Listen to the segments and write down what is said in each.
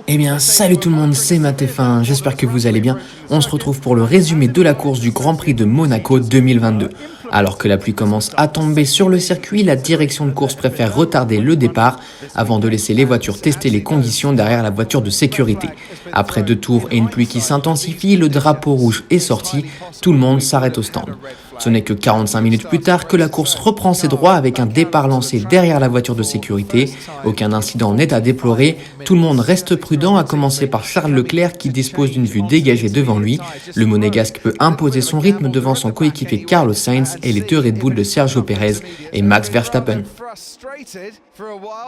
Eh bien, salut tout le monde, c'est Matt F1, j'espère que vous allez bien. On se retrouve pour le résumé de la course du Grand Prix de Monaco 2022. Alors que la pluie commence à tomber sur le circuit, la direction de course préfère retarder le départ avant de laisser les voitures tester les conditions derrière la voiture de sécurité. Après 2 tours et une pluie qui s'intensifie, le drapeau rouge est sorti, tout le monde s'arrête au stand. Ce n'est que 45 minutes plus tard que la course reprend ses droits avec un départ lancé derrière la voiture de sécurité. Aucun incident n'est à déplorer, tout le monde reste prudent, à commencer par Charles Leclerc qui dispose d'une vue dégagée devant lui. Le Monégasque peut imposer son rythme devant son coéquipier Carlos Sainz et les 2 Red Bull de Sergio Pérez et Max Verstappen.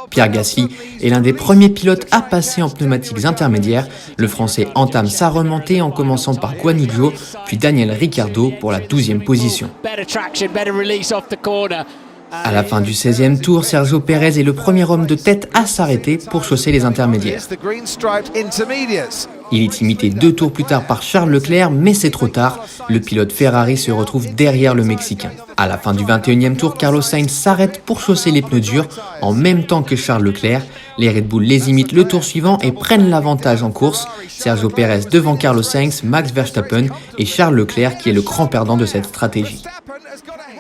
Pierre Gasly est l'un des premiers pilotes à passer en pneumatiques intermédiaires. Le Français entame sa remontée en commençant par Guan Yu Zhou, puis Daniel Ricciardo pour la 12e position. À la fin du 16e tour, Sergio Pérez est le premier homme de tête à s'arrêter pour chausser les intermédiaires. Il est imité 2 tours plus tard par Charles Leclerc, mais c'est trop tard. Le pilote Ferrari se retrouve derrière le Mexicain. À la fin du 21e tour, Carlos Sainz s'arrête pour chausser les pneus durs en même temps que Charles Leclerc. Les Red Bull les imitent le tour suivant et prennent l'avantage en course. Sergio Pérez devant Carlos Sainz, Max Verstappen et Charles Leclerc qui est le grand perdant de cette stratégie.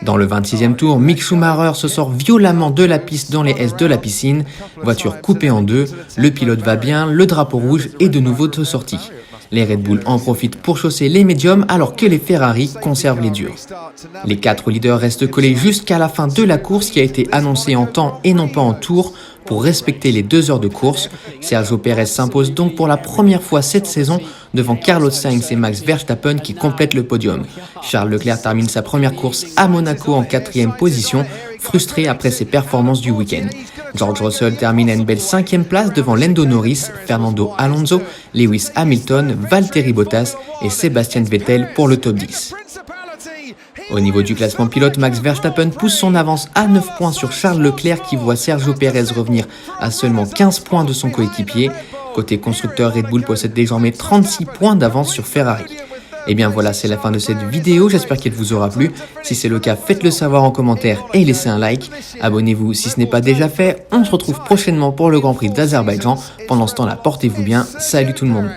Dans le 26e tour, Mick Schumacher se sort violemment de la piste dans les S de la piscine. Voiture coupée en 2, le pilote va bien, le drapeau rouge est de nouveau de sortie. Les Red Bull en profitent pour chausser les médiums alors que les Ferrari conservent les durs. Les 4 leaders restent collés jusqu'à la fin de la course qui a été annoncée en temps et non pas en tour pour respecter les 2 heures de course. Sergio Pérez s'impose donc pour la première fois cette saison devant Carlos Sainz et Max Verstappen qui complètent le podium. Charles Leclerc termine sa première course à Monaco en 4e position, frustré après ses performances du week-end. George Russell termine à une belle 5e place devant Lando Norris, Fernando Alonso, Lewis Hamilton, Valtteri Bottas et Sebastian Vettel pour le top 10. Au niveau du classement pilote, Max Verstappen pousse son avance à 9 points sur Charles Leclerc qui voit Sergio Pérez revenir à seulement 15 points de son coéquipier. Côté constructeur, Red Bull possède désormais 36 points d'avance sur Ferrari. Et bien voilà, c'est la fin de cette vidéo, j'espère qu'elle vous aura plu. Si c'est le cas, faites-le savoir en commentaire et laissez un like. Abonnez-vous si ce n'est pas déjà fait. On se retrouve prochainement pour le Grand Prix d'Azerbaïdjan. Pendant ce temps-là, portez-vous bien. Salut tout le monde.